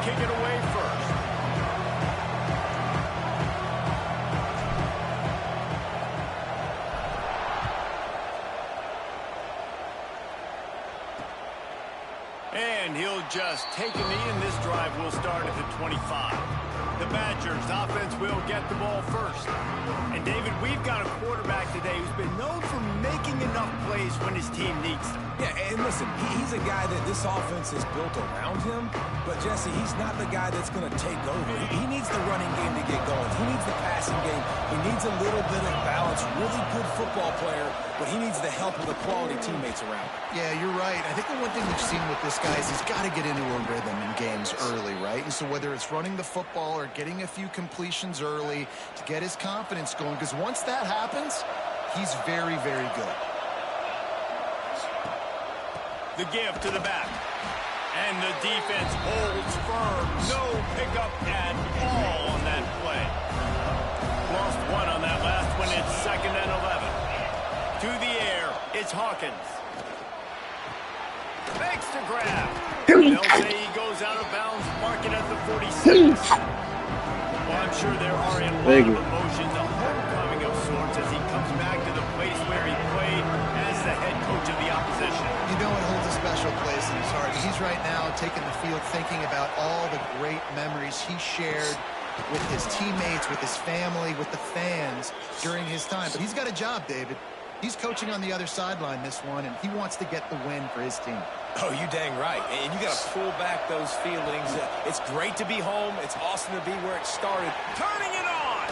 kick it away first. And he'll just take a knee, and this drive will start at the 25. The Badgers offense will get the ball first. And David, we've got a quarterback today who's been known for making enough plays when his team needs them. Yeah, and listen, he's a guy that this offense is built around him. But, Jesse, he's not the guy that's going to take over. He needs the running game to get going. He needs the passing game. He needs a little bit of balance. Really good football player, but he needs the help of the quality teammates around him. Yeah, you're right. I think the one thing we've seen with this guy is he's got to get into a rhythm in games early, right? And so whether it's running the football or getting a few completions early to get his confidence going, because once that happens, he's very, very good. The give to the back. And the defense holds firm. No pickup at all on that play. Lost one on that last one. It's 2nd and 11. To the air, it's Hawkins. Makes the grab. They'll say he goes out of bounds, marking at the 46. Well, I'm sure there are a lot of emotions, a homecoming of sorts as he comes back to the place where he played as the head coach of the opposition. You know it holds a special place in his heart. He's right now taking the field thinking about all the great memories he shared with his teammates, with his family, with the fans during his time. But he's got a job, David. He's coaching on the other sideline this one, and he wants to get the win for his team. Oh, you dang right. And you got to pull back those feelings. It's great to be home. It's awesome to be where it started. Turning it on!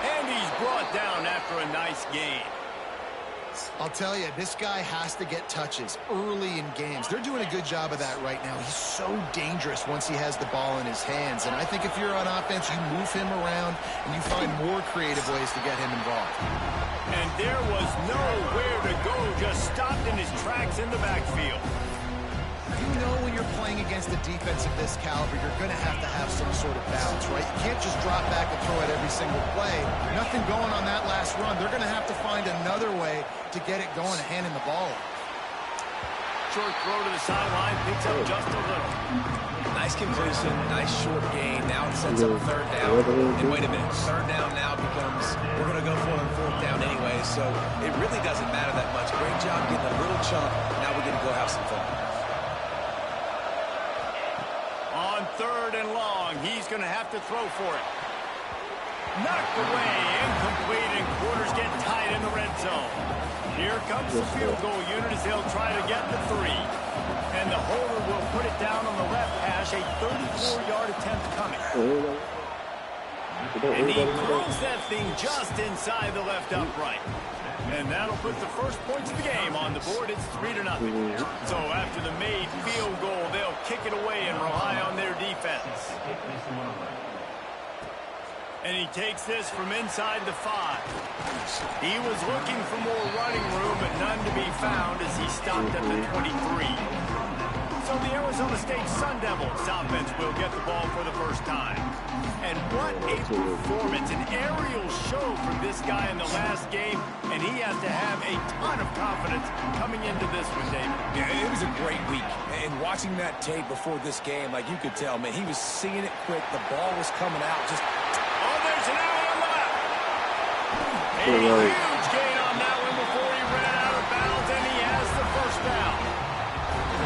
And he's brought down after a nice game. I'll tell you, this guy has to get touches early in games. They're doing a good job of that right now. He's so dangerous once he has the ball in his hands. And I think if you're on offense, you move him around and you find more creative ways to get him involved. And there was nowhere to go, just stopped in his tracks in the backfield. You know when you're playing against a defense of this caliber, you're going to have some sort of balance, right? You can't just drop back and throw it every single play. Nothing going on that last run. They're going to have to find another way to get it going and hand him the ball. Short throw to the sideline, picks up just a little. Nice completion, nice short gain. Now it sets up 3rd down. And wait a minute, 3rd down now becomes, we're going to go for it on 4th down anyway, so it really doesn't matter that much. Great job getting a little chunk. Now we're going to go have some fun. On 3rd and long, he's going to have to throw for it. Knocked away, incomplete, and quarters get tight in the red zone. Here comes the field goal unit as they'll try to get the 3. And the holder will put it down on the left hash, a 34-yard attempt coming. And he throws that thing just inside the left upright. And that'll put the first points of the game on the board. It's 3-0. So after the made field goal, they'll kick it away and rely on their defense. And he takes this from inside the 5. He was looking for more running room, but none to be found as he stopped at the 23. So the Arizona State Sun Devils offense will get the ball for the first time. And what a performance, an aerial show from this guy in the last game, and he has to have a ton of confidence coming into this one, David. Yeah, it was a great week. And watching that tape before this game, like you could tell, man, he was seeing it quick. The ball was coming out. Just oh, there's an alley on the left. A huge gain on that one before he ran out of bounds, and he has the first down.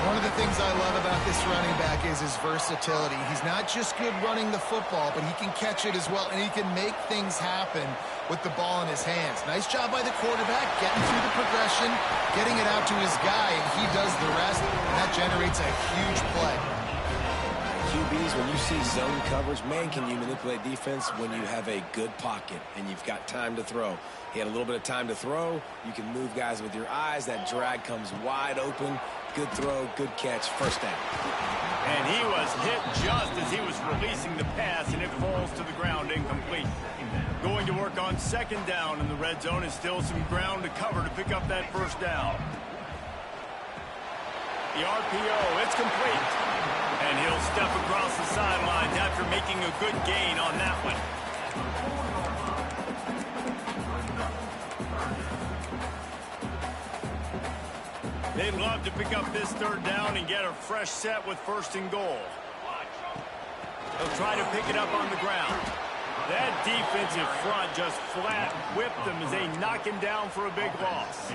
One of the things I love about this running back is his versatility. He's not just good running the football, but he can catch it as well, and he can make things happen with the ball in his hands. Nice job by the quarterback, getting through the progression, getting it out to his guy, and he does the rest, and that generates a huge play. QBs, when you see zone coverage, man, can you manipulate defense when you have a good pocket and you've got time to throw. He had a little bit of time to throw. You can move guys with your eyes. That drag comes wide open. Good throw, good catch, first down. And he was hit just as he was releasing the pass, and it falls to the ground incomplete. Going to work on 2nd down in the red zone is still some ground to cover to pick up that first down. The RPO, it's complete. And he'll step across the sidelines after making a good gain on that one. They'd love to pick up this 3rd down and get a fresh set with 1st and goal. He'll try to pick it up on the ground. That defensive front just flat whipped them as they knock him down for a big loss.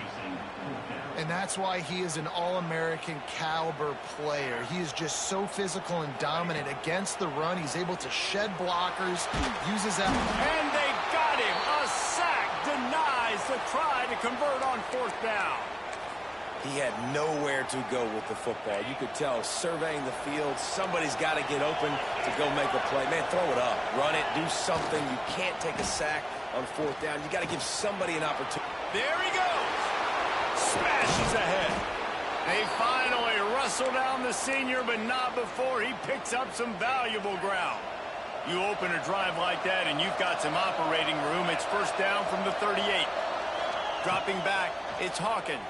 And that's why he is an All-American caliber player. He is just so physical and dominant against the run. He's able to shed blockers, uses that. And they got him. A sack denies the try to convert on 4th down. He had nowhere to go with the football. You could tell, surveying the field, somebody's got to get open to go make a play. Man, throw it up, run it, do something. You can't take a sack on 4th down. You got to give somebody an opportunity. There he goes. Smashes ahead. They finally wrestle down the senior, but not before he picks up some valuable ground. You open a drive like that, and you've got some operating room. It's 1st down from the 38. Dropping back, it's Hawkins.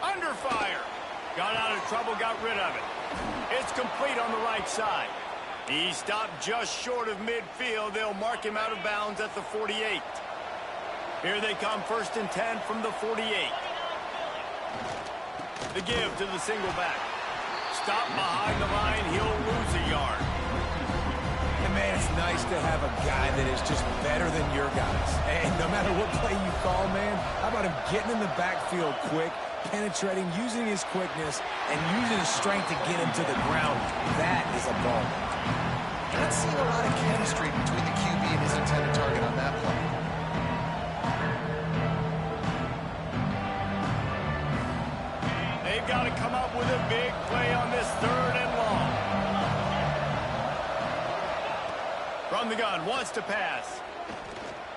Under fire. Got out of trouble, got rid of it. It's complete on the right side. He stopped just short of midfield. They'll mark him out of bounds at the 48. Here they come, 1st and 10 from the 48. The give to the single back. Stop behind the line, he'll lose a yard. And man, it's nice to have a guy that is just better than your guys. And no matter what play you call, man, how about him getting in the backfield quick, penetrating, using his quickness, and using his strength to get him to the ground. That is a ball. Not seeing a lot of chemistry between the QB and his intended target on that play. They've got to come up with a big play on this 3rd and long. From the gun, wants to pass.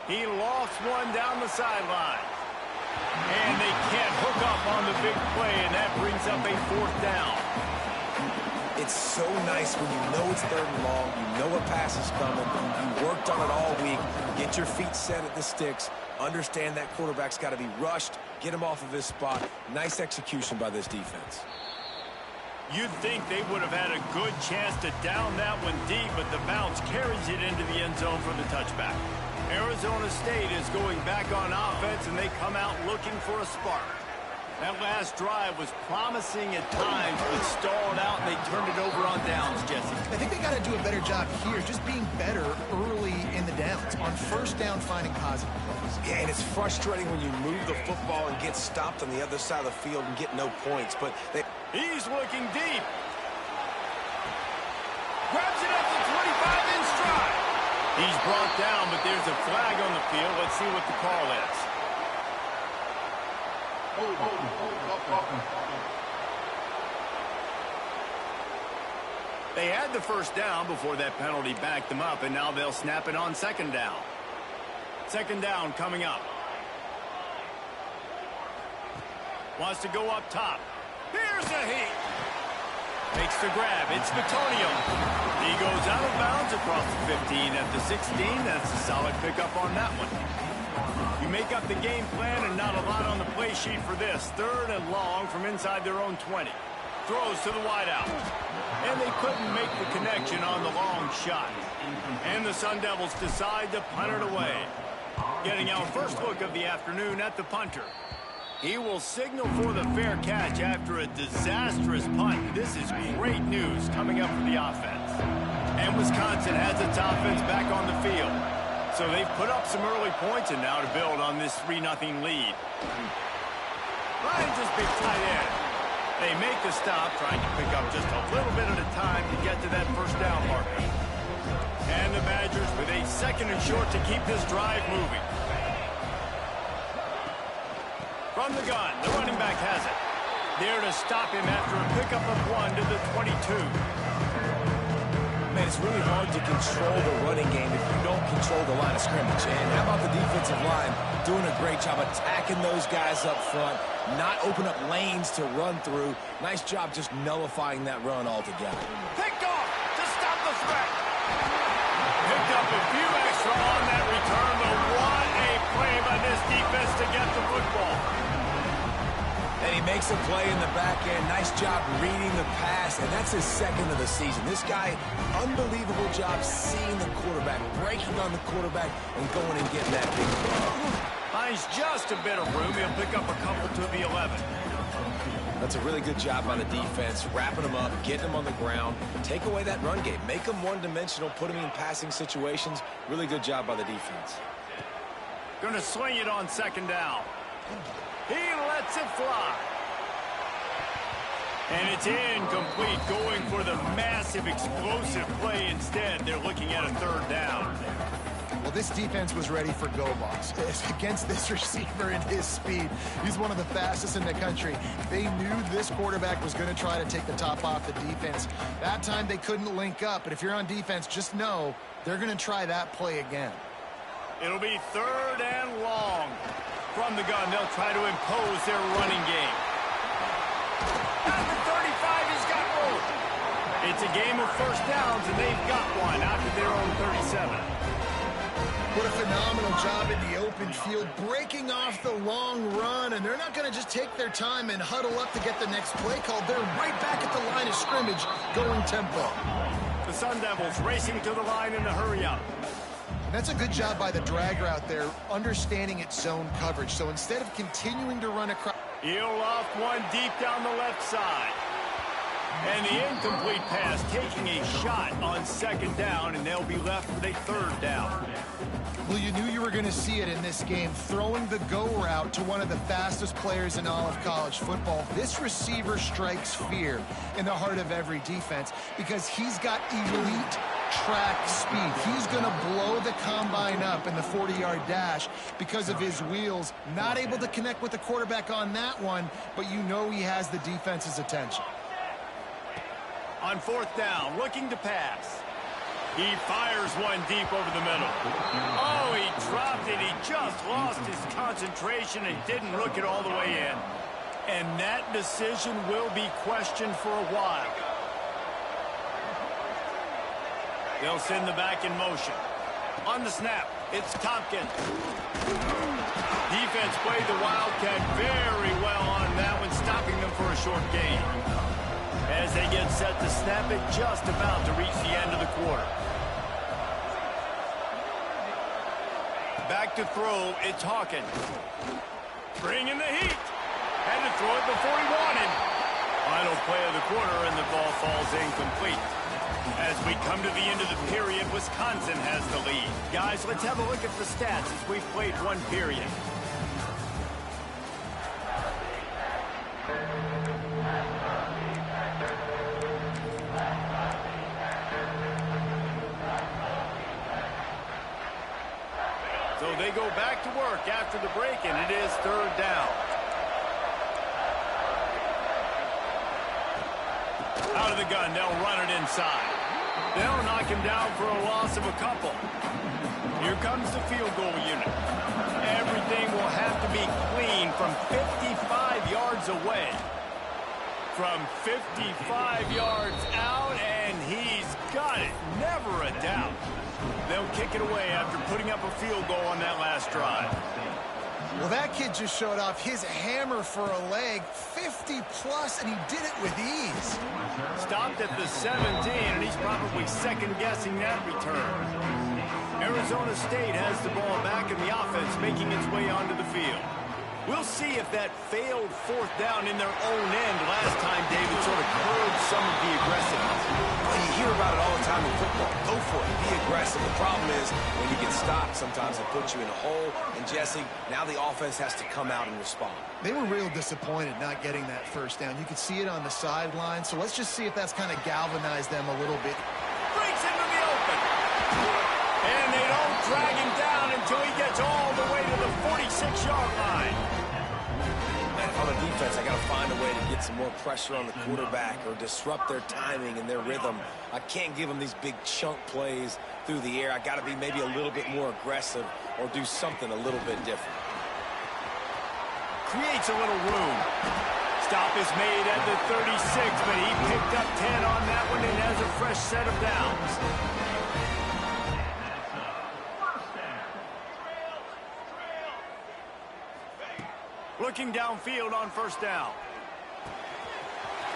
He lofts one down the sideline. And they can't hook up on the big play, and that brings up a 4th down. It's so nice when you know it's 3rd and long, you know a pass is coming, you worked on it all week, get your feet set at the sticks, understand that quarterback's got to be rushed, get him off of his spot. Nice execution by this defense. You'd think they would have had a good chance to down that one deep, but the bounce carries it into the end zone for the touchback. Arizona State is going back on offense, and they come out looking for a spark. That last drive was promising at times, but stalled out, and they turned it over on downs, Jesse. I think they got to do a better job here, just being better early in the downs. On 1st down, finding positive plays. Yeah, and it's frustrating when you move the football and get stopped on the other side of the field and get no points, but he's looking deep. Grabs it at the 25 in stride. He's brought down, but there's a flag on the field. Let's see what the call is. They had the 1st down before that penalty backed them up, and now they'll snap it on 2nd down. 2nd down coming up. Wants to go up top. Here's a heat. Makes the grab. It's Antonio. He goes out of bounds across the 15 at the 16. That's a solid pickup on that one. You make up the game plan and not a lot on the play sheet for this. 3rd and long from inside their own 20. Throws to the wideout. And they couldn't make the connection on the long shot. And the Sun Devils decide to punt it away. Getting our first look of the afternoon at the punter. He will signal for the fair catch after a disastrous punt. This is great news coming up for the offense. And Wisconsin has its offense back on the field. So they've put up some early points and now to build on this 3-0 lead. Finds his big tight end. They make the stop, trying to pick up just a little bit at a time to get to that 1st down marker. And the Badgers with a 2nd and short to keep this drive moving. From the gun, the running back has it. There to stop him after a pickup of 1 to the 22. Man, it's really hard to control the running game if you don't control the line of scrimmage. And how about the defensive line doing a great job attacking those guys up front, not open up lanes to run through. Nice job just nullifying that run altogether. Picked off to stop the threat. Picked up a few extra on that return, but what a play by this defense to get the football. And he makes a play in the back end. Nice job reading the pass, and that's his 2nd of the season. This guy, unbelievable job seeing the quarterback, breaking on the quarterback, and going and getting that big play. Finds just a bit of room. He'll pick up a couple to the 11. That's a really good job by the defense, wrapping them up, getting them on the ground. Take away that run game. Make them one-dimensional, put them in passing situations. Really good job by the defense. Going to swing it on second down. He lets it fly. And it's incomplete, going for the massive, explosive play instead. They're looking at a third down. Well, this defense was ready for go, boss. Against this receiver and his speed, he's one of the fastest in the country. They knew this quarterback was going to try to take the top off the defense. That time they couldn't link up, but if you're on defense, just know they're going to try that play again. It'll be third and long. From the gun, they'll try to impose their running game. At the 35, he's got room. It's a game of first downs, and they've got one out to their own 37. What a phenomenal job in the open field, breaking off the long run, and they're not going to just take their time and huddle up to get the next play called. They're right back at the line of scrimmage, going tempo. The Sun Devils racing to the line in a hurry-up. That's a good job by the drag route there, understanding its zone coverage. So instead of continuing to run across... He'll loft one deep down the left side. And the incomplete pass taking a shot on second down, and they'll be left with a third down. Well, you knew you were going to see it in this game, throwing the go route to one of the fastest players in all of college football. This receiver strikes fear in the heart of every defense because he's got elite track speed. He's going to blow the combine up in the 40-yard dash because of his wheels. Not able to connect with the quarterback on that one, but you know he has the defense's attention. On fourth down, looking to pass. He fires one deep over the middle. Oh, he dropped it. He just lost his concentration and didn't look it all the way in. And that decision will be questioned for a while. They'll send the back in motion. On the snap, it's Tompkins. Defense played the Wildcat very well on that one, stopping them for a short gain. As they get set to snap it, just about to reach the end of the quarter. Back to throw, it's Hawkins. Bringing the heat. Had to throw it before he wanted. Final play of the quarter, and the ball falls incomplete. As we come to the end of the period, Wisconsin has the lead. Guys, let's have a look at the stats as we've played one period. So they go back to work after the break, and it is third down. Out of the gun, they'll run it inside. They'll knock him down for a loss of a couple. Here comes the field goal unit. Everything will have to be clean from 55 yards away. From 55 yards out, and he's got it. Never a doubt. They'll kick it away after putting up a field goal on that last drive. Well, that kid just showed off his hammer for a leg, 50-plus, and he did it with ease. Stopped at the 17, and he's probably second-guessing that return. Arizona State has the ball back in the offense, making its way onto the field. We'll see if that failed fourth down in their own end last time, David, sort of curbed some of the aggressiveness. Well, you hear about it all the time in football. Go for it. Be aggressive. The problem is when you get stopped, sometimes it puts you in a hole. And, Jesse, now the offense has to come out and respond. They were real disappointed not getting that first down. You could see it on the sideline. So let's just see if that's kind of galvanized them a little bit. Breaks into the open. And they don't drag him down until he gets all the way to the 46-yard line. On the defense, I got to find a way to get some more pressure on the quarterback or disrupt their timing and their rhythm. I can't give them these big chunk plays through the air. I got to be maybe a little bit more aggressive or do something a little bit different. Creates a little room. Stop is made at the 36, but he picked up 10 on that one and has a fresh set of downs. Looking downfield on first down.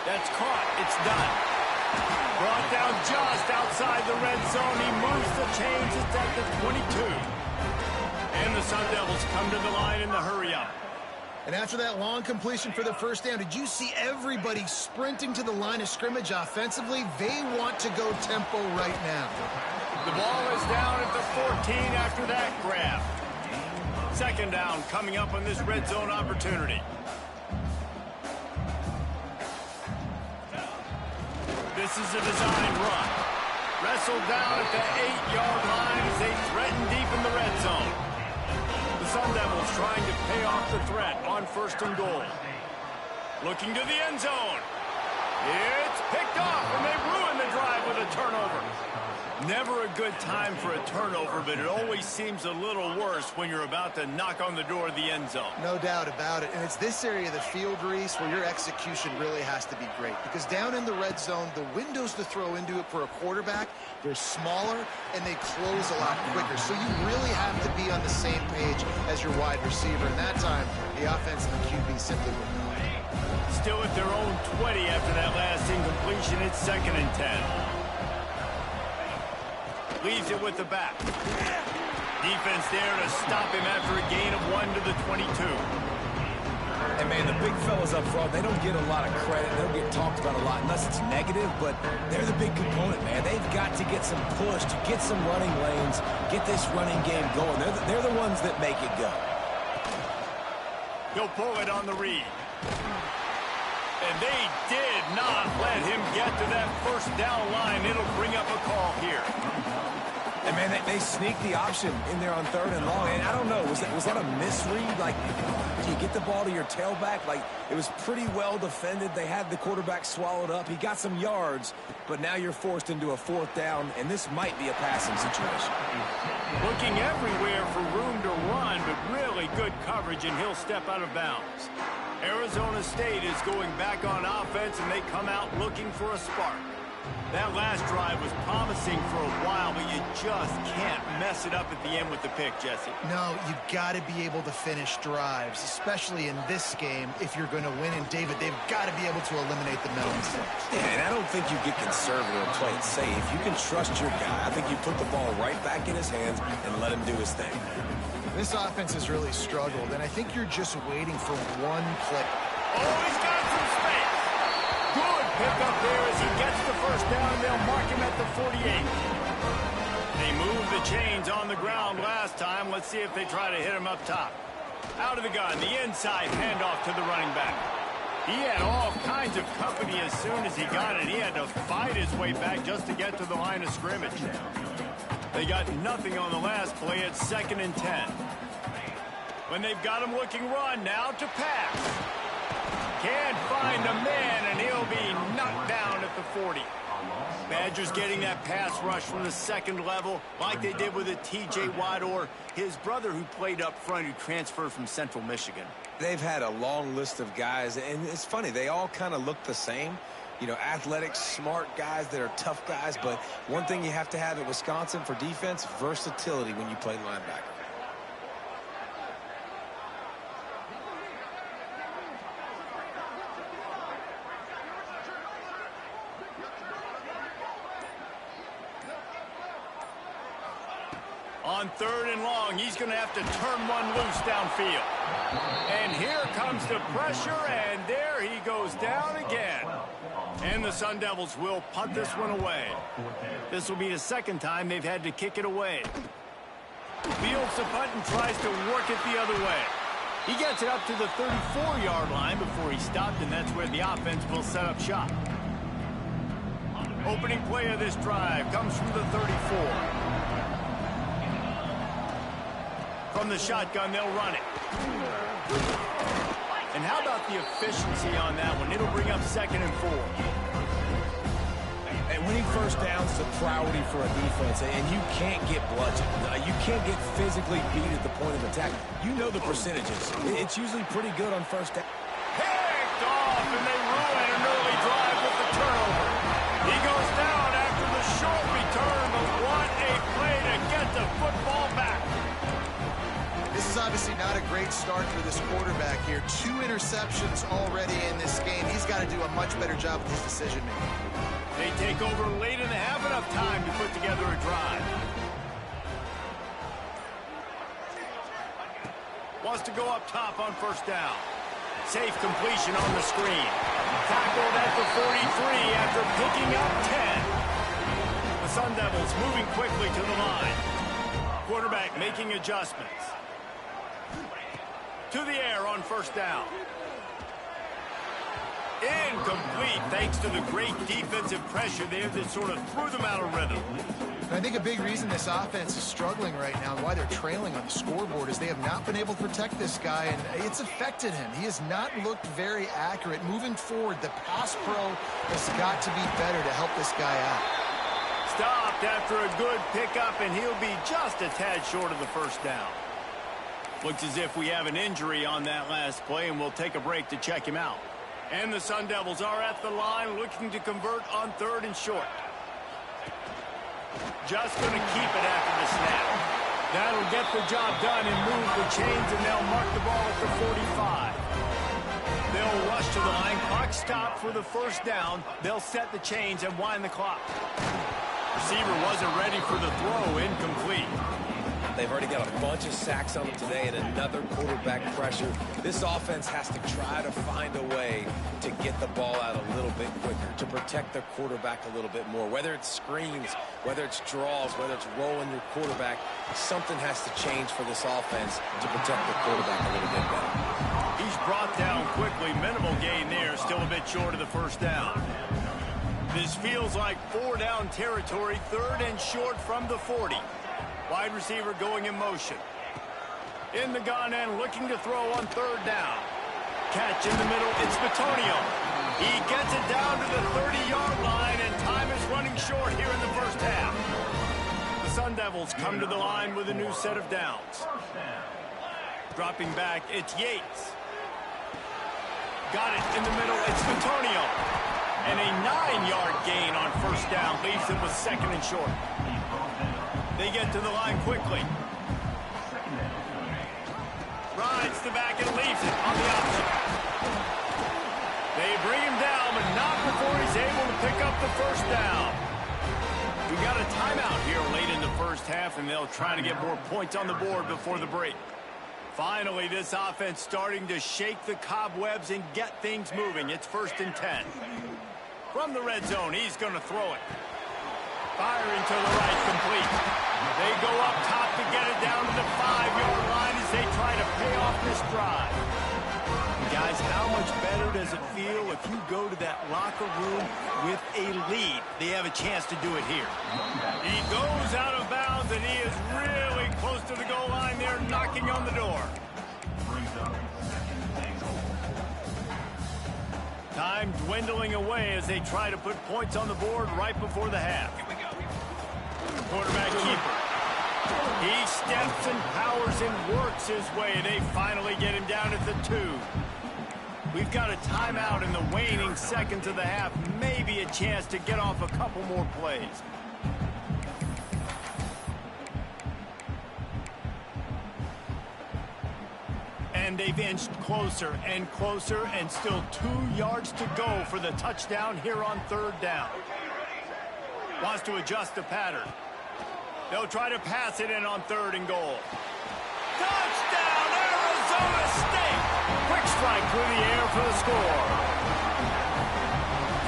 That's caught. It's done. Brought down just outside the red zone. He moves the chains. It's at the 22. And the Sun Devils come to the line in the hurry-up. And after that long completion for the first down, did you see everybody sprinting to the line of scrimmage offensively? They want to go tempo right now. The ball is down at the 14 after that grab. Second down coming up on this red zone opportunity. This is a design run. Wrestled down at the 8-yard line as they threaten deep in the red zone. The Sun Devils trying to pay off the threat on first and goal. Looking to the end zone. It's picked off, and they ruin the drive with a turnover. Never a good time for a turnover, but it always seems a little worse when you're about to knock on the door of the end zone. No doubt about it. And it's this area of the field, Reese, where your execution really has to be great. Because down in the red zone, the windows to throw into it for a quarterback, they're smaller and they close a lot quicker. So you really have to be on the same page as your wide receiver. And that time, the offense and the QB simply were not. Still at their own 20 after that last incompletion. It's 2nd and 10. Leaves it with the back. Defense there to stop him after a gain of 1 to the 22. And, man, the big fellas up front, they don't get a lot of credit. They don't get talked about a lot unless it's negative, but they're the big component, man. They've got to get some push, to get some running lanes, get this running game going. They're the ones that make it go. He'll pull it on the read. And they did not let him get to that first down line. It'll bring up a call here. And, man, they sneaked the option in there on 3rd and long. And I don't know, was that a misread? Like, do you get the ball to your tailback? Like, it was pretty well defended. They had the quarterback swallowed up. He got some yards, but now you're forced into a 4th down, and this might be a passing situation. Looking everywhere for room to run, but really good coverage, and he'll step out of bounds. Arizona State is going back on offense, and they come out looking for a spark. That last drive was promising for a while, but you just can't mess it up at the end with the pick, Jesse. No, you've got to be able to finish drives, especially in this game if you're going to win. And, David, they've got to be able to eliminate the mental mistakes. Yeah, and I don't think you get conservative and play it safe. You can trust your guy. I think you put the ball right back in his hands and let him do his thing. This offense has really struggled, and I think you're just waiting for one play. Oh, he's got some space. Good pickup there as he gets the first down. They'll mark him at the 48. They moved the chains on the ground last time. Let's see if they try to hit him up top. Out of the gun, the inside handoff to the running back. He had all kinds of company as soon as he got it. He had to fight his way back just to get to the line of scrimmage. They got nothing on the last play. It's 2nd and 10. When they've got him looking run, now to pass. Can't find the man, and he'll be knocked down at the 40. Badgers getting that pass rush from the second level, like they did with a T.J. Watt or his brother who played up front who transferred from Central Michigan. They've had a long list of guys, and it's funny, they all kind of look the same. You know, athletic, smart guys that are tough guys, but one thing you have to have at Wisconsin for defense, versatility when you play linebacker. On 3rd and long, he's going to have to turn one loose downfield. And here comes the pressure, and there he goes down again. And the Sun Devils will punt this one away. This will be the 2nd time they've had to kick it away. Fields the punt and tries to work it the other way. He gets it up to the 34-yard line before he stopped, and that's where the offense will set up shop. Opening play of this drive comes from the 34. From the shotgun, they'll run it. And how about the efficiency on that one? It'll bring up 2nd and 4. And winning first down is a priority for a defense, and you can't get bludgeoned. You can't get physically beat at the point of attack. You know the percentages. It's usually pretty good on first down. Picked off, and they ruin an early drive with the turnover. He goes down after the short return, but what a play to get the football back. This is obviously not a great start for this quarterback here. 2 interceptions already in this game. He's got to do a much better job with his decision-making. They take over late in the half, enough time to put together a drive. wants to go up top on first down. Safe completion on the screen. Tackled at the 43 after picking up 10. The Sun Devils moving quickly to the line. Quarterback making adjustments. To the air on first down. Incomplete thanks to the great defensive pressure there that sort of threw them out of rhythm. And I think a big reason this offense is struggling right now and why they're trailing on the scoreboard is they have not been able to protect this guy, and it's affected him. He has not looked very accurate. Moving forward, the pass pro has got to be better to help this guy out. Stopped after a good pickup, and he'll be just a tad short of the first down. Looks as if we have an injury on that last play, and we'll take a break to check him out. And the Sun Devils are at the line looking to convert on 3rd and short. Just going to keep it after the snap. That'll get the job done and move the chains, and they'll mark the ball at the 45. They'll rush to the line. Clock stop for the first down. They'll set the chains and wind the clock. Receiver wasn't ready for the throw. Incomplete. They've already got a bunch of sacks on them today and another quarterback pressure. This offense has to try to find a way to get the ball out a little bit quicker, to protect their quarterback a little bit more. Whether it's screens, whether it's draws, whether it's rolling your quarterback, something has to change for this offense to protect the quarterback a little bit better. He's brought down quickly. Minimal gain there. Still a bit short of the first down. This feels like 4-down territory. 3rd and short from the 40. Wide receiver going in motion. In the gun and looking to throw on 3rd down. Catch in the middle. It's Bitonio. He gets it down to the 30-yard line, and time is running short here in the first half. The Sun Devils come to the line with a new set of downs. Dropping back, it's Yates. Got it in the middle. It's Bitonio. And a 9-yard gain on first down leaves them with 2nd and short. They get to the line quickly. Rides the back and leaves it on the option. They bring him down, but not before he's able to pick up the first down. We got a timeout here late in the first half, and they'll try to get more points on the board before the break. Finally, this offense starting to shake the cobwebs and get things moving. It's 1st and 10. From the red zone, he's going to throw it. Firing to the right, complete. They go up top to get it down to the 5-yard line as they try to pay off this drive. Guys, how much better does it feel if you go to that locker room with a lead? They have a chance to do it here. He goes out of bounds, and he is really close to the goal line there, knocking on the door. Time dwindling away as they try to put points on the board right before the half. Quarterback keeper. He steps and powers and works his way. They finally get him down at the 2. We've got a timeout in the waning seconds of the half. Maybe a chance to get off a couple more plays. And they've inched closer and closer, and still 2 yards to go for the touchdown here on 3rd down. Wants to adjust the pattern. They'll try to pass it in on 3rd and goal. Touchdown, Arizona State! Quick strike through the air for the score.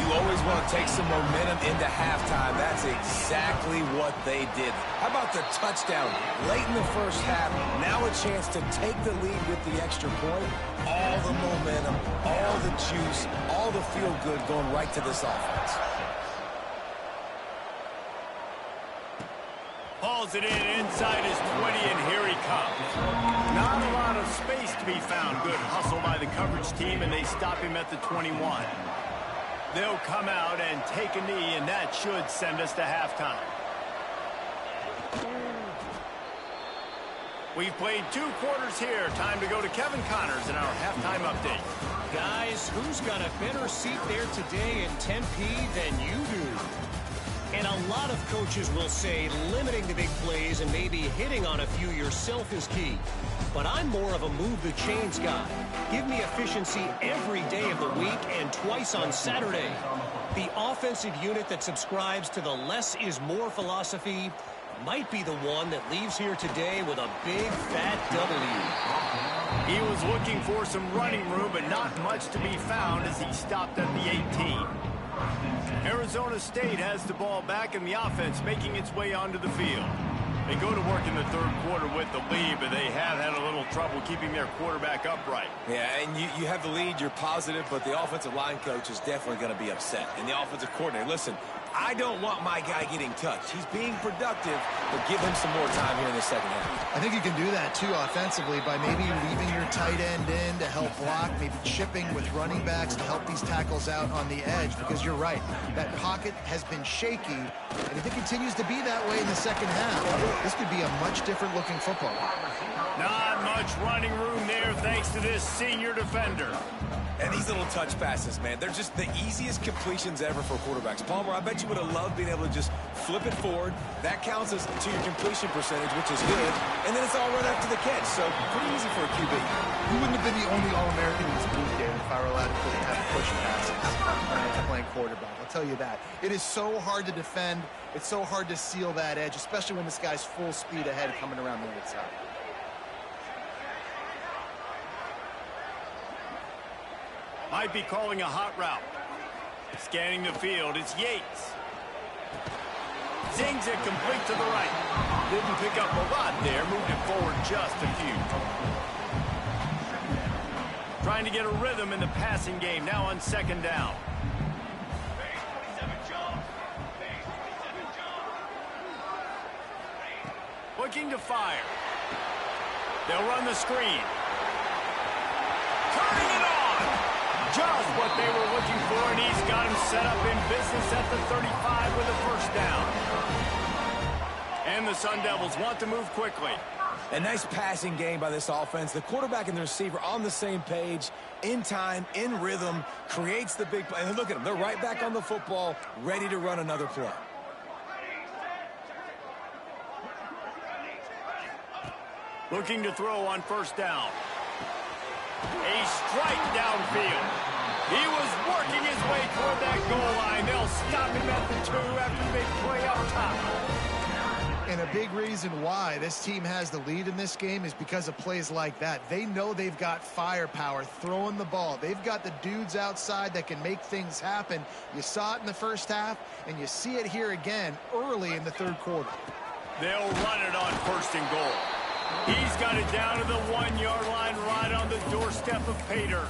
You always want to take some momentum into halftime. That's exactly what they did. How about the touchdown late in the first half? Now a chance to take the lead with the extra point. All the momentum, all the juice, all the feel-good going right to this offense. Hauls it in inside his 20, and here he comes. Not a lot of space to be found. Good hustle by the coverage team, and they stop him at the 21. They'll come out and take a knee, and that should send us to halftime. We've played 2 quarters here. Time to go to Kevin Connors in our halftime update. Guys, who's got a better seat there today in Tempe than you do? And a lot of coaches will say limiting the big plays and maybe hitting on a few yourself is key. But I'm more of a move the chains guy. Give me efficiency every day of the week and twice on Saturday. The offensive unit that subscribes to the less is more philosophy might be the one that leaves here today with a big fat W. He was looking for some running room, but not much to be found as he stopped at the 18. Arizona State has the ball back in the offense, making its way onto the field. They go to work in the third quarter with the lead, but they have had a little trouble keeping their quarterback upright. Yeah, and you have the lead, you're positive, but the offensive line coach is definitely going to be upset. And the offensive coordinator, listen, I don't want my guy getting touched. He's being productive, but give him some more time here in the second half. I think you can do that, too, offensively, by maybe leaving your tight end in to help block, maybe chipping with running backs to help these tackles out on the edge, because you're right. That pocket has been shaky, and if it continues to be that way in the second half, this could be a much different-looking football. Not much running room there thanks to this senior defender. And these little touch passes, man, they're just the easiest completions ever for quarterbacks. Palmer, I bet you would have loved being able to just flip it forward. That counts as to your completion percentage, which is good. And then it's all right after the catch, so pretty easy for a QB. You wouldn't have been the only All-American in this league, David, if I were allowed to really have push passes when I was playing quarterback. I'll tell you that. It is so hard to defend. It's so hard to seal that edge, especially when this guy's full speed ahead coming around the right side. Might be calling a hot route. Scanning the field, it's Yates. Zings it complete to the right. Didn't pick up a lot there, moved it forward just a few. Trying to get a rhythm in the passing game, now on second down. Looking to fire. They'll run the screen. Turning it on! Just what they were looking for, and he's got him set up in business at the 35 with a first down. And the Sun Devils want to move quickly. A nice passing game by this offense. The quarterback and the receiver on the same page, in time, in rhythm, creates the big play. And look at them. They're right back on the football, ready to run another play. Looking to throw on first down. A strike downfield. He was working his way toward that goal line. They'll stop him at the 2 after the big play up top. And a big reason why this team has the lead in this game is because of plays like that. They know they've got firepower throwing the ball. They've got the dudes outside that can make things happen. You saw it in the first half, and you see it here again early in the third quarter. They'll run it on first and goal. He's got it down to the 1-yard line right on the doorstep of Pater.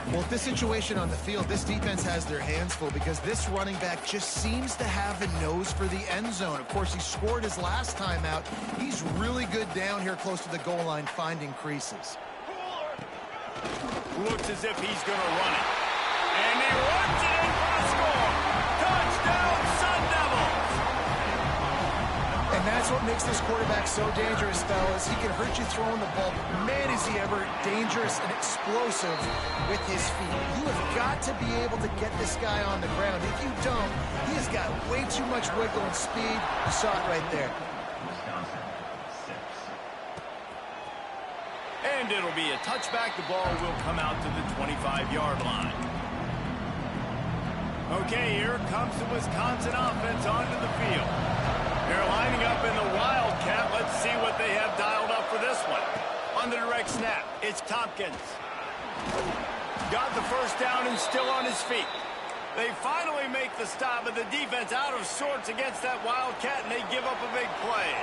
Well, with this situation on the field, this defense has their hands full because this running back just seems to have a nose for the end zone. Of course, he scored his last time out. He's really good down here close to the goal line finding creases. Looks as if he's going to run it. And he runs it in for the score. Touchdown, Sun Devils! And that's what makes this quarterback so dangerous, fellas. He can hurt you throwing the ball. Man, is he ever dangerous and explosive with his feet. You have got to be able to get this guy on the ground. If you don't, he has got way too much wiggle and speed. You saw it right there. And it'll be a touchback. The ball will come out to the 25-yard line. Okay, here comes the Wisconsin offense onto the field. They're lining up in the Wildcat. Let's see what they have dialed up for this one. On the direct snap, it's Tompkins. Got the first down and still on his feet. They finally make the stop, but the defense out of sorts against that Wildcat, and they give up a big play.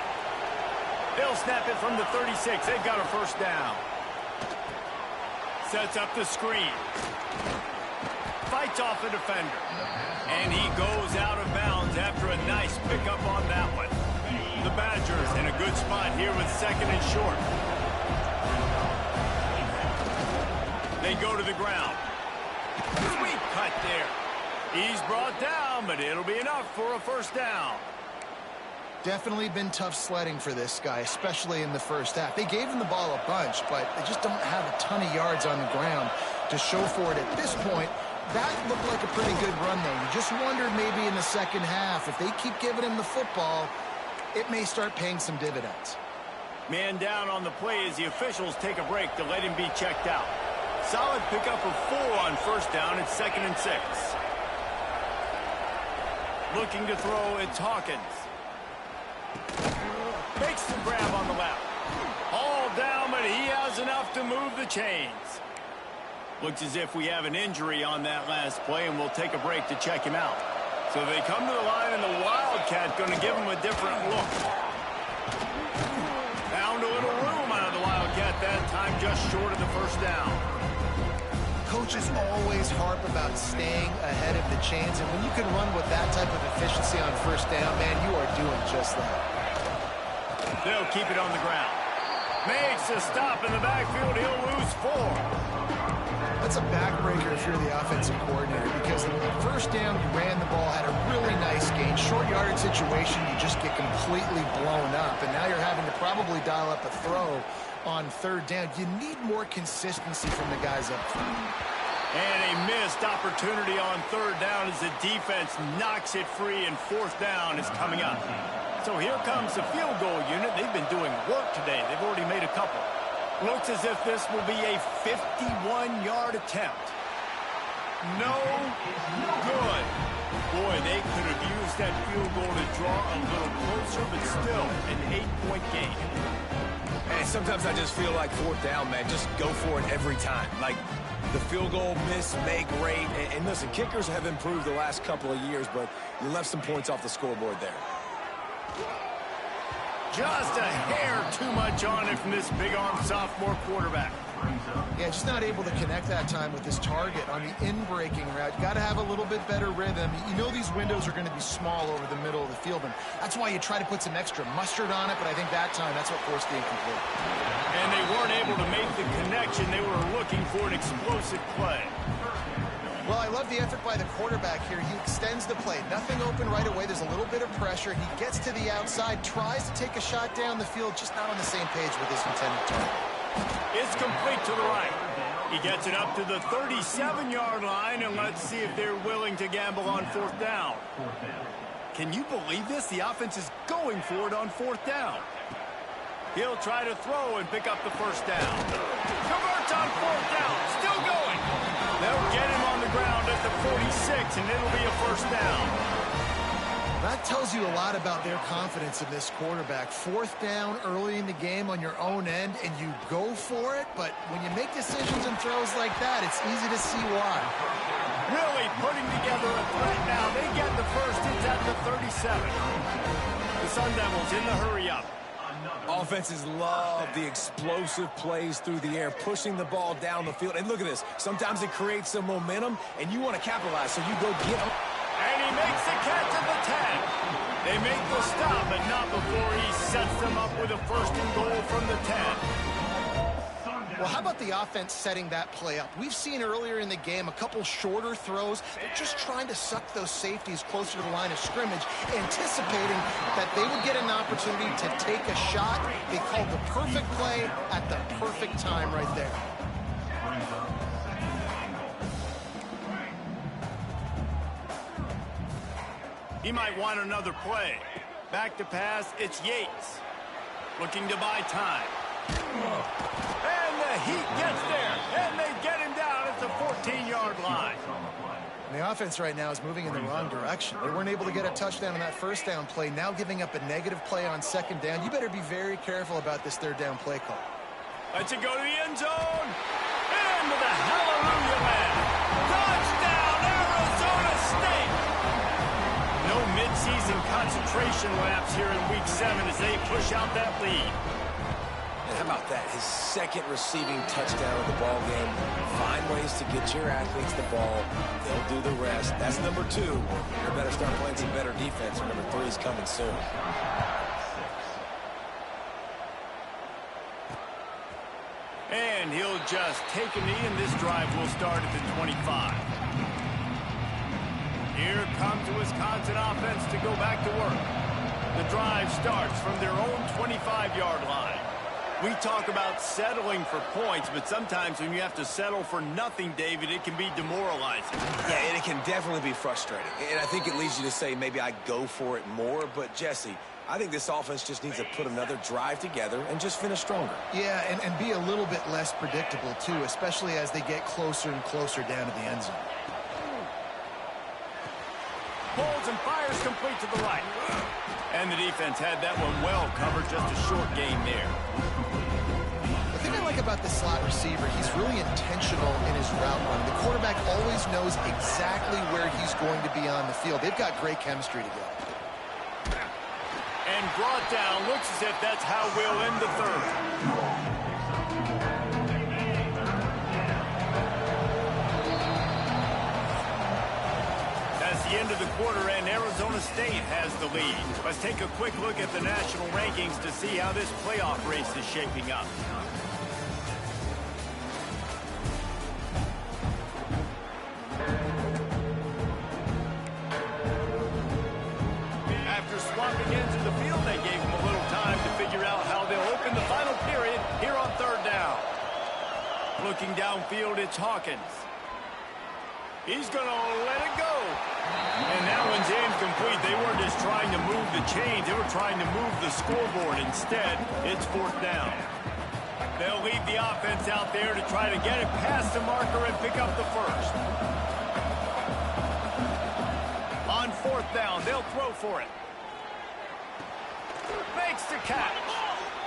They'll snap it from the 36. They've got a first down. Sets up the screen. Fights off the defender. And he goes out of bounds after a nice pickup on that one. The Badgers in a good spot here with second and short. They go to the ground. Sweet cut there. He's brought down, but it'll be enough for a first down. Definitely been tough sledding for this guy, especially in the first half. They gave him the ball a bunch, but they just don't have a ton of yards on the ground to show for it at this point. That looked like a pretty good run, though. You just wondered maybe in the second half, if they keep giving him the football, it may start paying some dividends. Man down on the play as the officials take a break to let him be checked out. Solid pickup of 4 on first down. It's 2nd and 6. Looking to throw, it's Hawkins. Makes the grab on the left. All down, but he has enough to move the chains. Looks as if we have an injury on that last play, and we'll take a break to check him out. So they come to the line, and the Wildcat going to give him a different look. Found a little room out of the Wildcat that time, just short of the first down. Coaches always harp about staying ahead of the chains, and when you can run with that type of efficiency on first down, man, you are doing just that. They'll keep it on the ground. Makes a stop in the backfield. He'll lose 4. That's a backbreaker if you're the offensive coordinator, because in the first down, you ran the ball, had a really nice gain. Short yardage situation, you just get completely blown up, and now you're having to probably dial up a throw on third down. You need more consistency from the guys up front. And a missed opportunity on third down as the defense knocks it free, and fourth down is coming up. So here comes the field goal unit. They've been doing work today. They've already made a couple. Looks as if this will be a 51-yard attempt. No good. Boy, they could have used that field goal to draw a little closer, but still an 8-point gain. And sometimes I just feel like fourth down, man. Just go for it every time. Like the field goal, miss, make, rate. And listen, kickers have improved the last couple of years, but you left some points off the scoreboard there. Just a hair too much on it from this big-arm sophomore quarterback. Yeah, just not able to connect that time with his target on the in-breaking route. You got to have a little bit better rhythm. You know these windows are going to be small over the middle of the field, and that's why you try to put some extra mustard on it, but I think that time that's what forced the incomplete. And they weren't able to make the connection. They were looking for an explosive play. Well, I love the effort by the quarterback here. He extends the play. Nothing open right away. There's a little bit of pressure. He gets to the outside, tries to take a shot down the field, just not on the same page with his intended target. It's complete to the right. He gets it up to the 37-yard line, and let's see if they're willing to gamble on fourth down. Can you believe this? The offense is going for it on fourth down. He'll try to throw and pick up the first down. Converts on fourth down. Still going. They'll get him on the ground at the 46, and it'll be a first down. That tells you a lot about their confidence in this quarterback. Fourth down early in the game on your own end, and you go for it, but when you make decisions and throws like that, it's easy to see why. Really putting together a threat now. They get the first. It's at the 37. The Sun Devils in the hurry-up. Offenses love the explosive plays through the air, pushing the ball down the field. And look at this. Sometimes it creates some momentum, and you want to capitalize, so you go get them. And he makes the catch at the 10. They make the stop, but not before he sets them up with a first and goal from the 10. Well, how about the offense setting that play up? We've seen earlier in the game a couple shorter throws. They're just trying to suck those safeties closer to the line of scrimmage, anticipating that they would get an opportunity to take a shot. They called the perfect play at the perfect time right there. He might want another play. Back to pass, it's Yates. Looking to buy time. And the Heat gets there, and they get him down at the 14-yard line. The offense right now is moving in the wrong direction. They weren't able to get a touchdown on that first down play, now giving up a negative play on second down. You better be very careful about this third down play call. Let's it go to the end zone. Into the hallelujah land. Touchdown, Arizona State. No midseason concentration laps here in Week 7 as they push out that lead. How about that? His second receiving touchdown of the ball game. Find ways to get your athletes the ball. They'll do the rest. That's number 2. You better start playing some better defense. Number 3 is coming soon. And he'll just take a knee, and this drive will start at the 25. Here comes the Wisconsin offense to go back to work. The drive starts from their own 25-yard line. We talk about settling for points, but sometimes when you have to settle for nothing, David, it can be demoralizing. Yeah, and it can definitely be frustrating. And I think it leads you to say maybe I go for it more. But, Jesse, I think this offense just needs to put another drive together and just finish stronger. Yeah, and be a little bit less predictable, too, especially as they get closer and closer down to the end zone. Pulls and fires complete to the right. And And the defense had that one well covered, just a short gain there. The thing I like about the slot receiver, he's really intentional in his route run. The quarterback always knows exactly where he's going to be on the field. They've got great chemistry together. And brought down. Looks as if that's how we'll end the third. That's the end of the quarter, and Arizona State has the lead. Let's take a quick look at the national rankings to see how this playoff race is shaping up. After swapping ends of the field, they gave them a little time to figure out how they'll open the final period here on third down. Looking downfield, it's Hawkins. He's going to let it go. And that one's incomplete. They weren't just trying to move the chains. They were trying to move the scoreboard. Instead, it's fourth down. They'll leave the offense out there to try to get it past the marker and pick up the first. On fourth down, they'll throw for it. Makes the catch.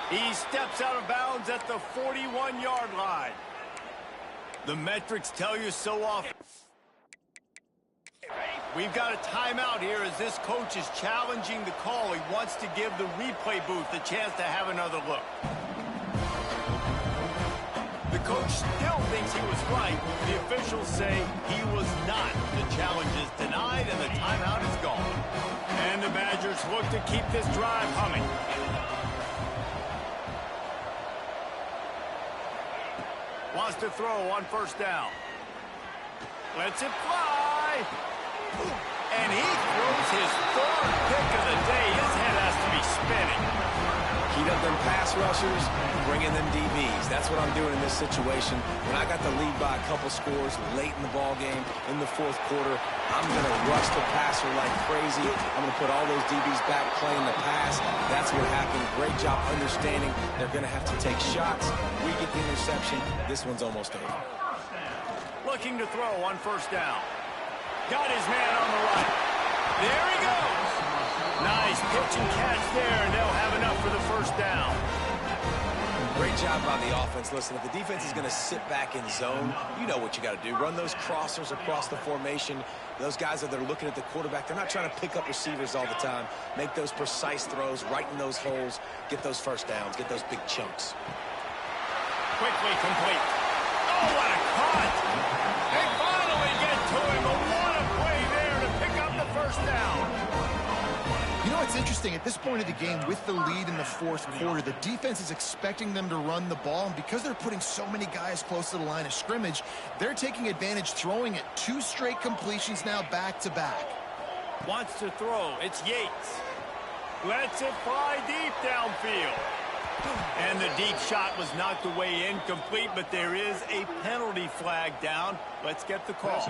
He steps out of bounds at the 41-yard line. The metrics tell you so often. We've got a timeout here as this coach is challenging the call. He wants to give the replay booth a chance to have another look. The coach still thinks he was right. The officials say he was not. The challenge is denied and the timeout is gone. And the Badgers look to keep this drive humming. Wants to throw on first down. Lets it fly. And he throws his third pick of the day. His head has to be spinning. Heat up them pass rushers, bring in them DBs. That's what I'm doing in this situation. When I got the lead by a couple scores late in the ball game, in the fourth quarter, I'm going to rush the passer like crazy. I'm going to put all those DBs back playing the pass. That's what happened. Great job understanding they're going to have to take shots. We get the interception. This one's almost over. Looking to throw on first down. Got his man on the right. There he goes. Nice pitch and catch there, and they'll have enough for the first down. Great job by the offense. Listen, if the defense is going to sit back in zone, you know what you got to do. Run those crossers across the formation. Those guys that are looking at the quarterback, they're not trying to pick up receivers all the time. Make those precise throws, right in those holes, get those first downs, get those big chunks. Quickly complete. Oh, what a cut! They finally get to him, but what a play there to pick up the first down. You know, it's interesting. At this point of the game, with the lead in the fourth quarter, the defense is expecting them to run the ball. And because they're putting so many guys close to the line of scrimmage, they're taking advantage, throwing it 2 straight completions now back-to-back. Wants to throw. It's Yates. Lets it fly deep downfield. And the deep shot was knocked away incomplete, but there is a penalty flag down. Let's get the call.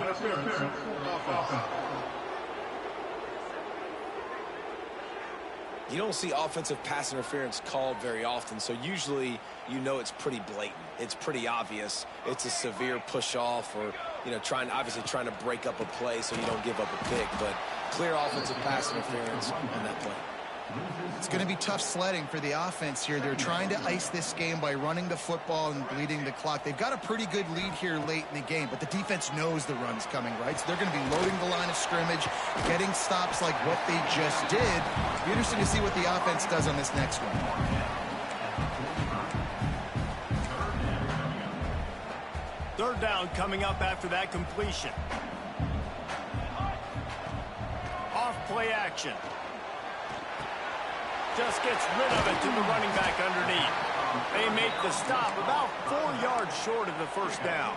You don't see offensive pass interference called very often, so usually you know it's pretty blatant. It's pretty obvious. It's a severe push-off or, you know, obviously trying to break up a play so you don't give up a pick, but clear offensive pass interference on that play. It's going to be tough sledding for the offense here. They're trying to ice this game by running the football and bleeding the clock. They've got a pretty good lead here late in the game, but the defense knows the run's coming, right? So they're going to be loading the line of scrimmage, getting stops like what they just did. It'll be interesting to see what the offense does on this next one. Third down coming up after that completion. Off play action. Just gets rid of it to the running back underneath. They make the stop about 4 yards short of the first down.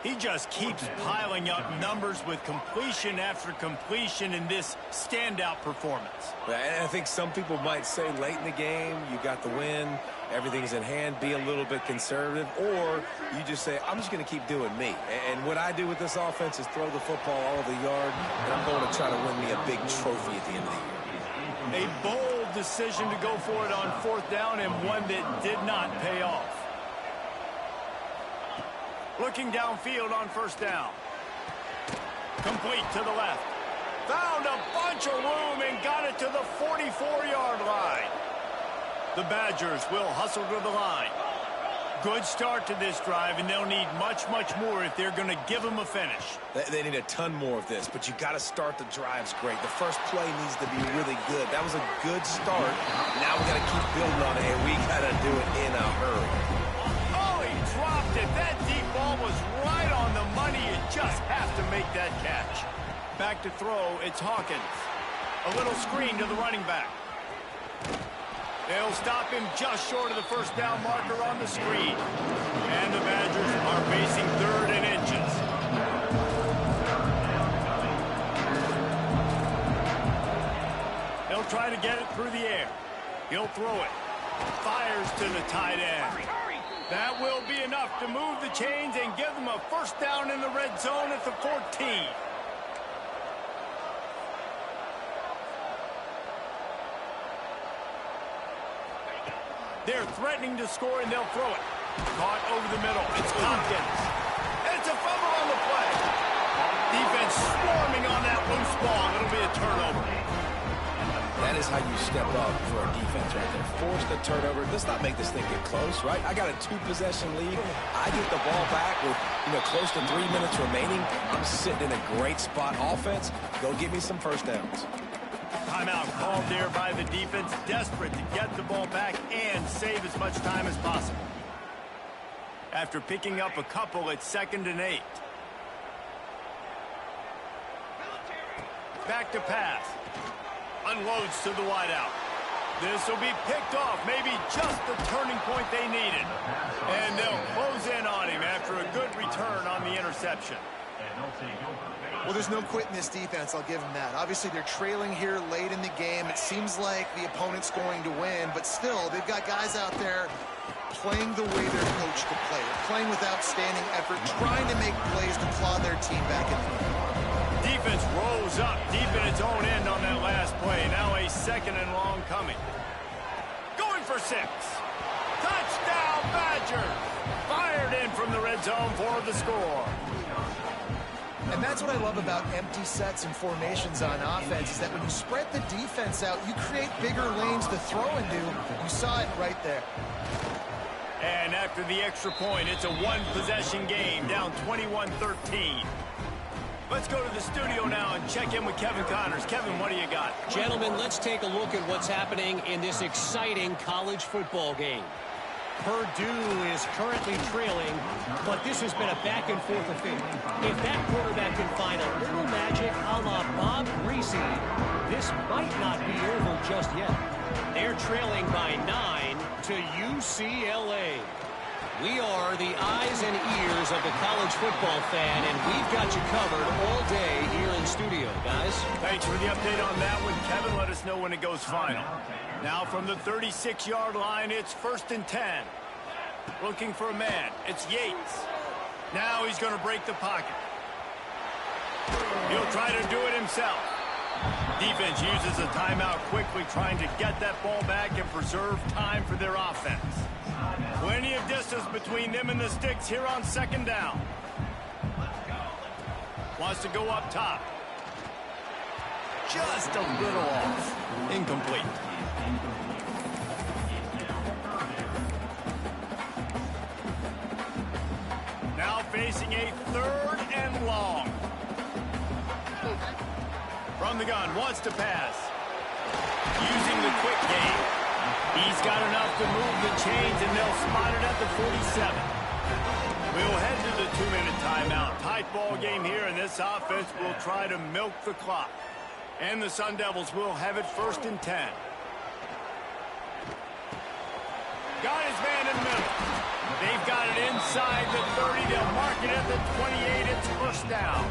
He just keeps piling up numbers with completion after completion in this standout performance. And I think some people might say late in the game, you got the win, everything's in hand, be a little bit conservative, or you just say, I'm just going to keep doing me. And what I do with this offense is throw the football all over the yard, and I'm going to try to win me a big trophy at the end of the year. A bold decision to go for it on fourth down, and one that did not pay off. Looking downfield on first down. Complete to the left. Found a bunch of room and got it to the 44-yard line. The Badgers will hustle to the line. Good start to this drive, and they'll need much, much more if they're going to give them a finish. They need a ton more of this, but you got to start the drives great. The first play needs to be really good. That was a good start. Now we got to keep building on it, and we got to do it in a hurry. Oh, he dropped it. That deep ball was right on the money. You just have to make that catch. Back to throw, it's Hawkins. A little screen to the running back. They'll stop him just short of the first down marker on the screen. And the Badgers are facing 3rd and inches. He'll try to get it through the air. He'll throw it. Fires to the tight end. That will be enough to move the chains and give them a first down in the red zone at the 14. They're threatening to score, and they'll throw it. Caught over the middle. It's Hopkins. And it's a fumble on the play. Defense swarming on that loose ball. It'll be a turnover. That is how you step up for a defense right there. Force the turnover. Let's not make this thing get close, right? I got a 2-possession lead. I get the ball back with, close to 3 minutes remaining. I'm sitting in a great spot. Offense, go get me some first downs. Timeout called there by the defense, desperate to get the ball back and save as much time as possible. After picking up a couple, it's 2nd and 8. Back to pass. Unloads to the wideout. This will be picked off, maybe just the turning point they needed. And they'll close in on him after a good return on the interception. Well, there's no quit in this defense, I'll give them that. Obviously, they're trailing here late in the game. It seems like the opponent's going to win, but still, they've got guys out there playing the way they're coached to play. They're playing with outstanding effort, trying to make plays to claw their team back in the game. Defense rolls up deep in its own end on that last play. Now a 2nd and long coming. Going for 6. Touchdown, Badgers! Fired in from the red zone for the score. And that's what I love about empty sets and formations on offense, is that when you spread the defense out, you create bigger lanes to throw into. You saw it right there. And after the extra point, it's a 1-possession game, down 21-13. Let's go to the studio now and check in with Kevin Connors. Kevin, what do you got? Gentlemen, let's take a look at what's happening in this exciting college football game. Purdue is currently trailing, but this has been a back-and-forth affair. If that quarterback can find a little magic a la Bob Greasy, this might not be over just yet. They're trailing by 9 to UCLA. We are the eyes and ears of the college football fan, and we've got you covered all day here in studio, guys. Thanks for the update on that one, Kevin. Let us know when it goes final. Now from the 36-yard line, it's 1st and 10. Looking for a man. It's Yates. Now he's going to break the pocket. He'll try to do it himself. Defense uses a timeout quickly, trying to get that ball back and preserve time for their offense. Plenty of distance between them and the sticks here on 2nd down. Wants to go up top. Just a little off. Incomplete. Now facing a 3rd and long. From the gun, wants to pass. Using the quick game. He's got enough to move the chains, and they'll spot it at the 47. We'll head to the 2-minute timeout. Tight ball game here, and this offense will try to milk the clock. And the Sun Devils will have it 1st and 10. Got his man in the middle. They've got it inside the 30. They'll mark it at the 28. It's 1st down.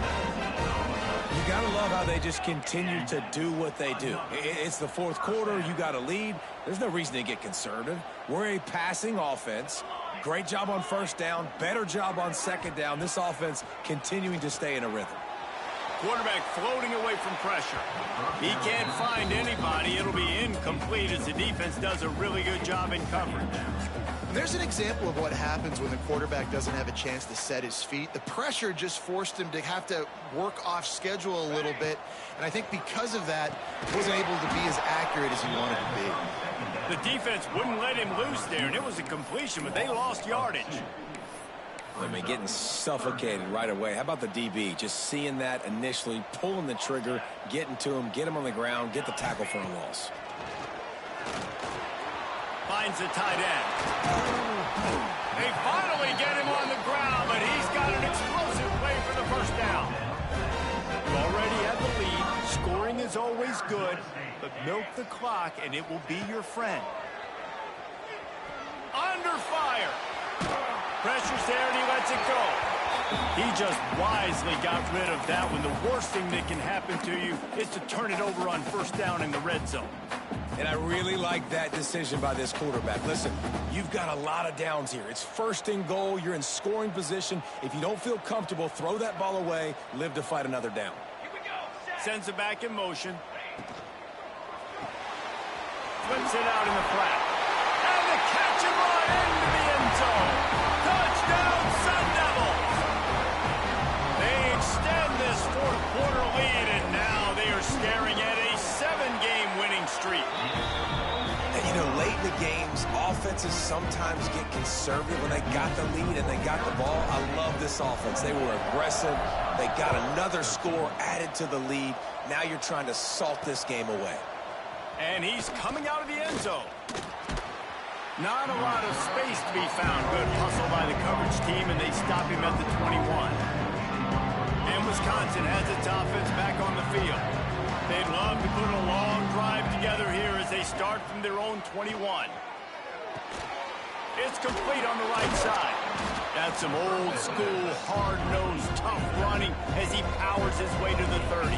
You got to love how they just continue to do what they do. It's the 4th quarter. You got a lead. There's no reason to get conservative. We're a passing offense. Great job on 1st down. Better job on 2nd down. This offense continuing to stay in a rhythm. Quarterback floating away from pressure. He can't find anybody. It'll be incomplete as the defense does a really good job in coverage. And there's an example of what happens when the quarterback doesn't have a chance to set his feet. The pressure just forced him to have to work off schedule a little bit. And I think because of that, he wasn't able to be as accurate as he wanted to be. The defense wouldn't let him loose there, and it was a completion, but they lost yardage. I mean, getting suffocated right away. How about the DB? Just seeing that initially, pulling the trigger, getting to him, get him on the ground, get the tackle for a loss. Finds the tight end. They finally get him on the ground, but he's got an explosive play for the first down. You already have the lead. Scoring is always good, but milk the clock, and it will be your friend. Under fire. Pressure's there, and he lets it go. He just wisely got rid of that one. The worst thing that can happen to you is to turn it over on first down in the red zone. And I really like that decision by this quarterback. Listen, you've got a lot of downs here. It's first and goal. You're in scoring position. If you don't feel comfortable, throw that ball away. Live to fight another down. Here we go. Sends it back in motion. Flips it out in the flat. And the catch and run into the end zone. Touchdown, Sun Devils. They extend this fourth quarter lead, and now they are staring at a 7-game winning streak. And, you know, late in the games, offenses sometimes get conservative when they got the lead and they got the ball. I love this offense. They were aggressive. They got another score added to the lead. Now you're trying to salt this game away. And he's coming out of the end zone. Not a lot of space to be found. Good hustle by the coverage team, and they stop him at the 21. And Wisconsin has its offense back on the field. They'd love to put a long drive together here as they start from their own 21. It's complete on the right side. That's some old school, hard-nosed, tough running as he powers his way to the 30.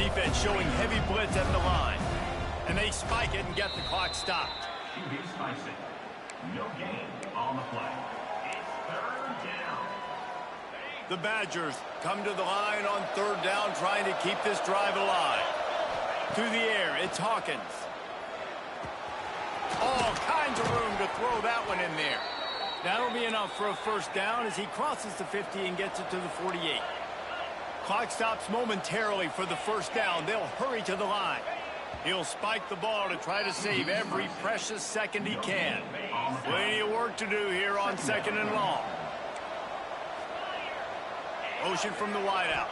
Defense showing heavy blitz at the line. And they spike it and get the clock stopped. No gain on the play. It's third down. The Badgers come to the line on third down, trying to keep this drive alive. Through the air, it's Hawkins. All kinds of room to throw that one in there. That'll be enough for a first down as he crosses the 50 and gets it to the 48. Clock stops momentarily for the first down. They'll hurry to the line. He'll spike the ball to try to save every precious second he can. Plenty of work to do here on second and long. Motion from the wideout.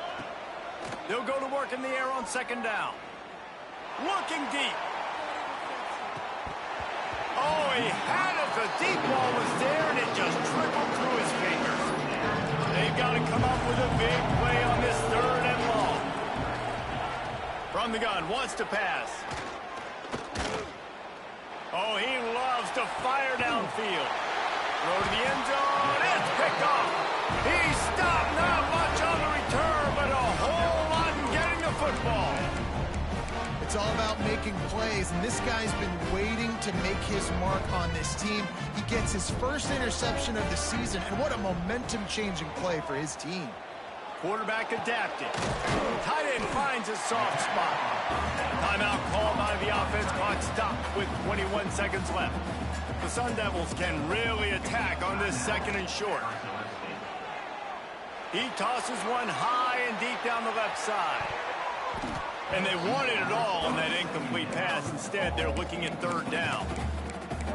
They'll go to work in the air on second down. Looking deep. Oh, he had it. The deep ball was there, and it just trickled through his fingers. They've got to come up with a big play on this third and long. From the gun, wants to pass. Oh, he loves to fire downfield. Throw to the end zone. It's picked off. He stopped. Not much on the return, but a whole lot in getting the football. It's all about making plays, and this guy's been waiting to make his mark on this team. He gets his first interception of the season, and what a momentum-changing play for his team. Quarterback adapted. Tight end finds a soft spot. Timeout called by the offense. Clock stopped with 21 seconds left. The Sun Devils can really attack on this second and short. He tosses one high and deep down the left side. And they wanted it all on that incomplete pass. Instead, they're looking at third down.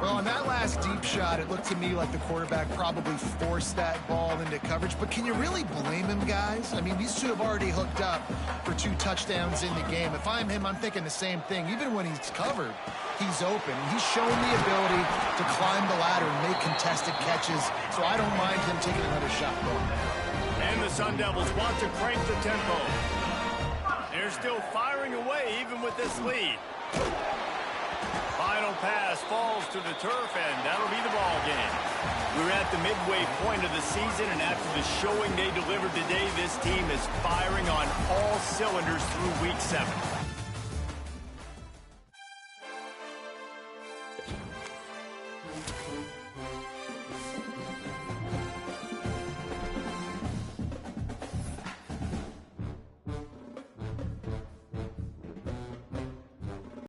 Well, on that last deep shot, it looked to me like the quarterback probably forced that ball into coverage. But can you really blame him, guys? I mean, these two have already hooked up for 2 touchdowns in the game. If I'm him, I'm thinking the same thing. Even when he's covered, he's open. He's shown the ability to climb the ladder and make contested catches. So I don't mind him taking another shot going. And the Sun Devils want to crank the tempo. They're still firing away even with this lead. Final pass falls to the turf, and that'll be the ball game. We're at the midway point of the season, and after the showing they delivered today, this team is firing on all cylinders through week 7.